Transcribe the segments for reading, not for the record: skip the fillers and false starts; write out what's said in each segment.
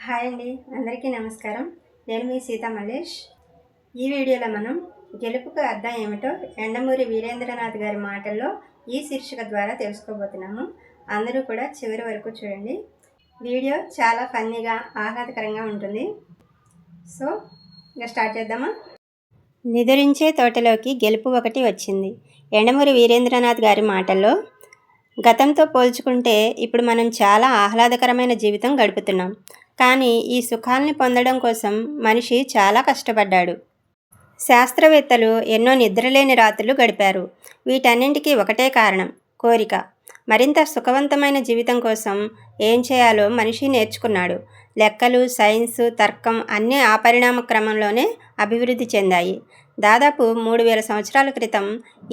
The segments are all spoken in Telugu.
హాయ్ అండి, అందరికీ నమస్కారం. నేను మీ సీతా మల్లేష్. ఈ వీడియోలో మనం గెలుపుకు అర్థం ఏమిటో యండమూరి వీరేంద్రనాథ్ గారి మాటల్లో ఈ శీర్షిక ద్వారా తెలుసుకోబోతున్నాము. అందరూ కూడా చివరి వరకు చూడండి. వీడియో చాలా ఫన్నీగా ఆహ్లాదకరంగా ఉంటుంది. సో ఇంకా స్టార్ట్ చేద్దామా? నిదురించే తోటలోకి గెలుపు ఒకటి వచ్చింది. యండమూరి వీరేంద్రనాథ్ గారి మాటల్లో, గతంతో పోల్చుకుంటే ఇప్పుడు మనం చాలా ఆహ్లాదకరమైన జీవితం గడుపుతున్నాం. కానీ ఈ సుఖాల్ని పొందడం కోసం మనిషి చాలా కష్టపడ్డాడు. శాస్త్రవేత్తలు ఎన్నో నిద్రలేని రాత్రులు గడిపారు. వీటన్నింటికీ ఒకటే కారణం, కోరిక. మరింత సుఖవంతమైన జీవితం కోసం ఏం చేయాలో మనిషి నేర్చుకున్నాడు. లెక్కలు, సైన్సు, తర్కం అన్నీ ఆ పరిణామ క్రమంలోనే అభివృద్ధి చెందాయి. దాదాపు 3000 సంవత్సరాల క్రితం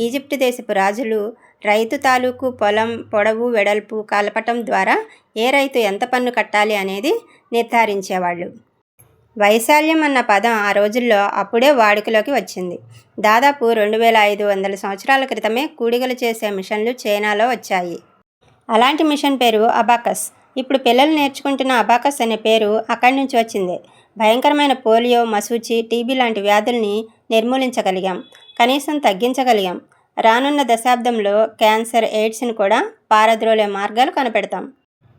ఈజిప్టు దేశపు రాజులు రైతు తాలూకు పొలం పొడవు వెడల్పు కలపటం ద్వారా ఏ రైతు ఎంత పన్ను కట్టాలి అనేది నిర్ధారించేవాళ్ళు. వైశాల్యం అన్న పదం ఆ రోజుల్లో అప్పుడే వాడుకలోకి వచ్చింది. దాదాపు 2500 సంవత్సరాల క్రితమే కూడిగలు చేసే మిషన్లు చైనాలో వచ్చాయి. అలాంటి మిషన్ పేరు అబాకస్. ఇప్పుడు పిల్లలు నేర్చుకుంటున్న అబాకస్ అనే పేరు అక్కడి నుంచి వచ్చిందే. భయంకరమైన పోలియో, మసూచి, టీబీ లాంటి వ్యాధుల్ని నిర్మూలించగలిగాం, కనీసం తగ్గించగలిగాం. రానున్న దశాబ్దంలో క్యాన్సర్, ఎయిడ్స్ని కూడా పారద్రోలే మార్గాలు కనిపెడతాం.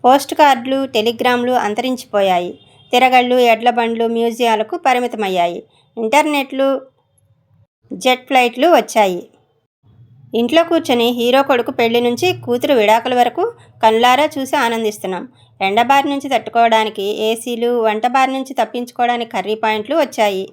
పోస్ట్ కార్డులు, టెలిగ్రామ్లు అంతరించిపోయాయి. తిరగళ్ళు, ఎడ్ల బండ్లు మ్యూజియాలకు పరిమితమయ్యాయి. ఇంటర్నెట్లు, జెట్ ఫ్లైట్లు వచ్చాయి. ఇంట్లో కూర్చొని హీరో కొడుకు పెళ్లి నుంచి కూతురు విడాకుల వరకు కళ్ళారా చూసి ఆనందిస్తున్నాం. ఎండబారి నుంచి తట్టుకోవడానికి ఏసీలు, వంటబారి నుంచి తప్పించుకోవడానికి కర్రీ పాయింట్లు వచ్చాయి.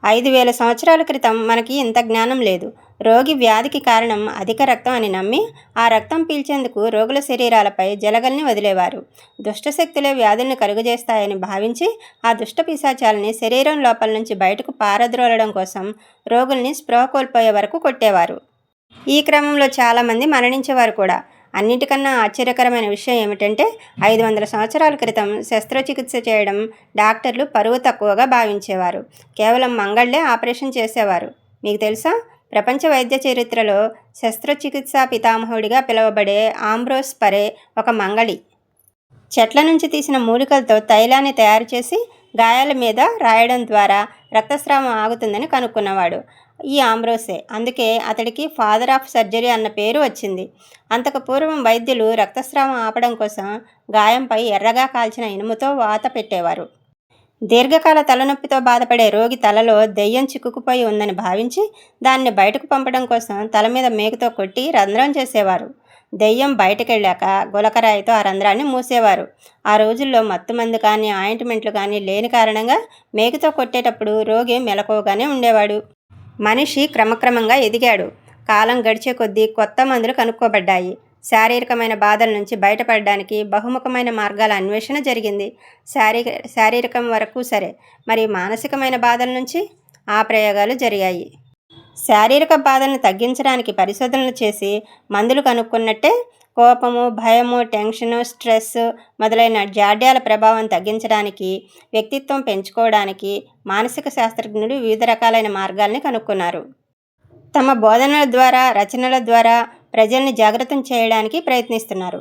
5000 సంవత్సరాల క్రితం మనకి ఇంత జ్ఞానం లేదు. రోగి వ్యాధికి కారణం అధిక రక్తం అని నమ్మి ఆ రక్తం పీల్చేందుకు రోగుల శరీరాలపై జలగల్ని వదిలేవారు. దుష్టశక్తులే వ్యాధుల్ని కలుగజేస్తాయని భావించి ఆ దుష్ట పిశాచాలని శరీరం లోపల నుంచి బయటకు పారద్రోలడం కోసం రోగుల్ని స్పృహ కోల్పోయే వరకు కొట్టేవారు. ఈ క్రమంలో చాలామంది మరణించేవారు కూడా. అన్నిటికన్నా ఆశ్చర్యకరమైన విషయం ఏమిటంటే 500 సంవత్సరాల క్రితం శస్త్రచికిత్స చేయడం డాక్టర్లు పరువు తక్కువగా భావించేవారు. కేవలం మంగళ్లే ఆపరేషన్ చేసేవారు. మీకు తెలుసా, ప్రపంచ వైద్య చరిత్రలో శస్త్రచికిత్సా పితామహుడిగా పిలువబడే ఆంబ్రోస్ పరే ఒక మంగళి. చెట్ల నుంచి తీసిన మూలికలతో తైలాన్ని తయారు చేసి గాయాల మీద రాయడం ద్వారా రక్తస్రావం ఆగుతుందని కనుక్కున్నవాడు ఈ ఆంబ్రోసే. అందుకే అతడికి ఫాదర్ ఆఫ్ సర్జరీ అన్న పేరు వచ్చింది. అంతకు పూర్వం వైద్యులు రక్తస్రావం ఆపడం కోసం గాయంపై ఎర్రగా కాల్చిన ఇనుముతో వాత పెట్టేవారు. దీర్ఘకాల తలనొప్పితో బాధపడే రోగి తలలో దెయ్యం చిక్కుకుపోయి ఉందని భావించి దాన్ని బయటకు పంపడం కోసం తల మీద మేకుతో కొట్టి రంధ్రం చేసేవారు. దెయ్యం బయటకెళ్ళాక గులకరాయితో ఆ రంధ్రాన్ని మూసేవారు. ఆ రోజుల్లో మత్తుమందు కానీ ఆయింట్మెంట్లు కానీ లేని కారణంగా మేకుతో కొట్టేటప్పుడు రోగి మెలకువగానే ఉండేవాడు. మనిషి క్రమక్రమంగా ఎదిగాడు. కాలం గడిచే కొద్దీ కొత్త మందులు కనుక్కోబడ్డాయి. శారీరకమైన బాధల నుంచి బయటపడడానికి బహుముఖమైన మార్గాల అన్వేషణ జరిగింది. శారీరకం వరకు సరే, మరి మానసికమైన బాధల నుంచి ఆ ప్రయోగాలు జరిగాయి. శారీరక బాధలను తగ్గించడానికి పరిశోధనలు చేసి మందులు కనుక్కున్నట్టే కోపము, భయము, టెన్షను, స్ట్రెస్ మొదలైన జాడ్యాల ప్రభావం తగ్గించడానికి, వ్యక్తిత్వం పెంచుకోవడానికి మానసిక శాస్త్రజ్ఞులు వివిధ రకాలైన మార్గాల్ని కనుక్కున్నారు. తమ బోధనల ద్వారా, రచనల ద్వారా ప్రజల్ని జాగృతం చేయడానికి ప్రయత్నిస్తున్నారు.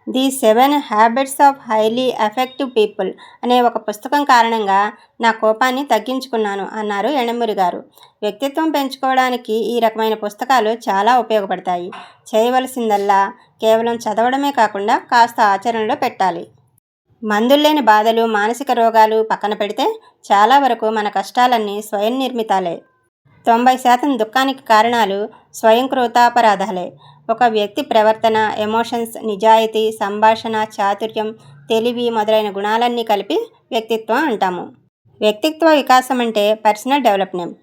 The 7 habits of highly effective people అనే ఒక పుస్తకం కారణంగా నా కోపాన్ని తగ్గించుకున్నాను అన్నారు యండమూరి గారు. వ్యక్తిత్వం పెంచుకోవడానికి ఈ రకమైన పుస్తకాలు చాలా ఉపయోగపడతాయి. చేయవలసిందల్లా కేవలం చదవడమే కాకుండా కాస్త ఆచరణలో పెట్టాలి. మందుల్లేని బాధలు, మానసిక రోగాలు పక్కన పెడితే చాలా వరకు మన కష్టాలన్నీ స్వయం నిర్మితాలే. 90% దుఃఖానికి కారణాలు స్వయంకృతాపరాధాలే. ఒక వ్యక్తి ప్రవర్తన, ఎమోషన్స్, నిజాయితీ, సంభాషణ, చాతుర్యం, తెలివి మొదలైన గుణాలన్నీ కలిపి వ్యక్తిత్వం అంటాము. వ్యక్తిత్వ వికాసం అంటే పర్సనల్ డెవలప్మెంట్.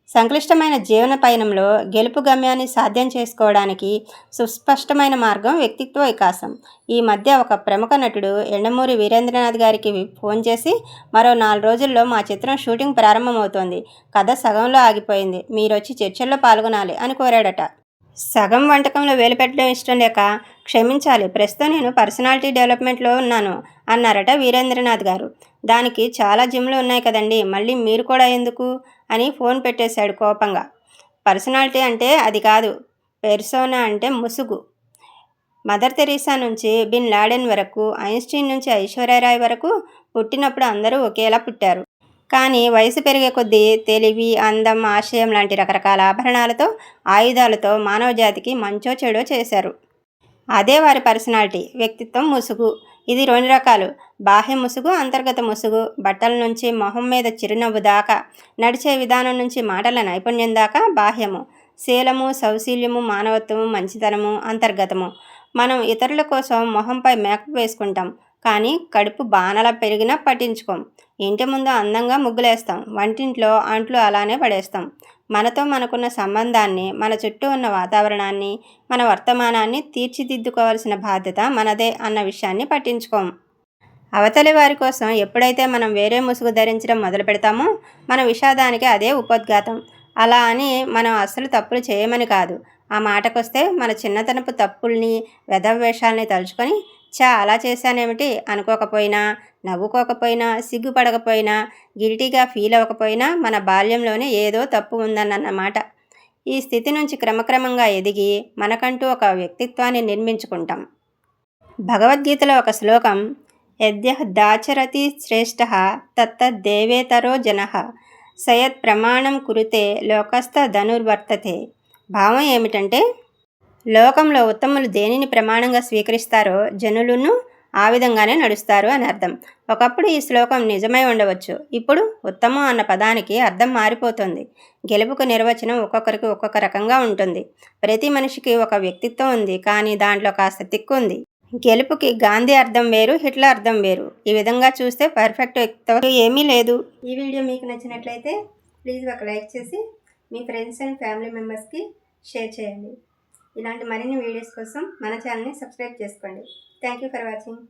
సంక్లిష్టమైన జీవన పయనంలో గెలుపు గమ్యాన్ని సాధ్యం చేసుకోవడానికి సుస్పష్టమైన మార్గం వ్యక్తిత్వ వికాసం. ఈ మధ్య ఒక ప్రముఖ నటుడు యండమూరి వీరేంద్రనాథ్ గారికి ఫోన్ చేసి, మరో 4 రోజుల్లో మా చిత్రం షూటింగ్ ప్రారంభమవుతోంది, కథ సగంలో ఆగిపోయింది, మీరొచ్చి చర్చల్లో పాల్గొనాలి అని కోరాడట. సగం వంటకంలో వేలు పెట్టడం ఇష్టం లేక, క్షమించాలి, ప్రస్తుతం నేను పర్సనాలిటీ డెవలప్మెంట్లో ఉన్నాను అన్నారట వీరేంద్రనాథ్ గారు. దానికి చాలా జిమ్లు ఉన్నాయి కదండి, మళ్ళీ మీరు కూడా ఎందుకు అని ఫోన్ పెట్టేశాడు కోపంగా. పర్సనాలిటీ అంటే అది కాదు, పెర్సోనా అంటే ముసుగు. మదర్ తెరీసా నుంచి బిన్ లాడెన్ వరకు, ఐన్స్టీన్ నుంచి ఐశ్వర్యరాయ్ వరకు పుట్టినప్పుడు అందరూ ఒకేలా పుట్టారు. కానీ వయసు పెరిగే కొద్దీ తెలివి, అందం, ఆశయం లాంటి రకరకాల ఆభరణాలతో, ఆయుధాలతో మానవ జాతికి మంచో చెడో చేశారు. అదే వారి పర్సనాలిటీ, వ్యక్తిత్వం ముసుగు. ఇది 2 రకాలు: బాహ్య ముసుగు, అంతర్గత ముసుగు. బట్టల నుంచి మొహం మీద చిరునవ్వు దాకా, నడిచే విధానం నుంచి మాటల నైపుణ్యం దాకా బాహ్యము. శీలము, సౌశీల్యము, మానవత్వము, మంచితనము అంతర్గతము. మనం ఇతరుల కోసం మొహంపై మేకప్ వేసుకుంటాం, కానీ కడుపు బాణలా పెరిగినా పట్టించుకోం. ఇంటి ముందు అందంగా ముగ్గులేస్తాం, వంటింట్లో అంట్లు అలానే పడేస్తాం. మనతో మనకున్న సంబంధాన్ని, మన చుట్టూ ఉన్న వాతావరణాన్ని, మన వర్తమానాన్ని తీర్చిదిద్దుకోవాల్సిన బాధ్యత మనదే అన్న విషయాన్ని పట్టించుకోం. అవతలి వారి కోసం ఎప్పుడైతే మనం వేరే ముసుగు ధరించడం మొదలు పెడతామో మన విషాదానికి అదే ఉపోద్ఘాతం. అలా అని మనం అస్సలు తప్పులు చేయమని కాదు. ఆ మాటకొస్తే మన చిన్నతనపు తప్పుల్ని, వెధవేషాలని తలుచుకొని అలా చేశానేమిటి అనుకోకపోయినా, నవ్వుకోకపోయినా, సిగ్గుపడకపోయినా, గిల్టీగా ఫీల్ అవ్వకపోయినా మన బాల్యంలోనే ఏదో తప్పు ఉందన్నమాట. ఈ స్థితి నుంచి క్రమక్రమంగా ఎదిగి మనకంటూ ఒక వ్యక్తిత్వాన్ని నిర్మించుకుంటాం. భగవద్గీతలో ఒక శ్లోకం, యద్యః దాచరతి శ్రేష్టః తత్తద్దేవేతరో జనః సయత్ ప్రమాణం కురుతే లోకస్థ ధనుర్వర్తతే. భావం ఏమిటంటే, లోకంలో ఉత్తములు దేనిని ప్రమాణంగా స్వీకరిస్తారో జనులను ఆ విధంగానే నడుస్తారు అని అర్థం. ఒకప్పుడు ఈ శ్లోకం నిజమై ఉండవచ్చు. ఇప్పుడు ఉత్తమం అన్న పదానికి అర్థం మారిపోతుంది. గెలుపుకు నిర్వచనం ఒక్కొక్కరికి ఒక్కొక్క రకంగా ఉంటుంది. ప్రతి మనిషికి ఒక వ్యక్తిత్వం ఉంది, కానీ దాంట్లో కాస్త తిక్కు ఉంది. గెలుపుకి గాంధీ అర్థం వేరు, హిట్లర్ అర్థం వేరు. ఈ విధంగా చూస్తే పర్ఫెక్ట్ వ్యక్తిత్వం ఏమీ లేదు. ఈ వీడియో మీకు నచ్చినట్లయితే ప్లీజ్ ఒక లైక్ చేసి మీ ఫ్రెండ్స్ అండ్ ఫ్యామిలీ మెంబర్స్కి షేర్ చేయండి. ఇలాంటి మరిన్ని వీడియోస్ కోసం మన ఛానల్ని సబ్స్క్రైబ్ చేసుకోండి. Thank you for watching.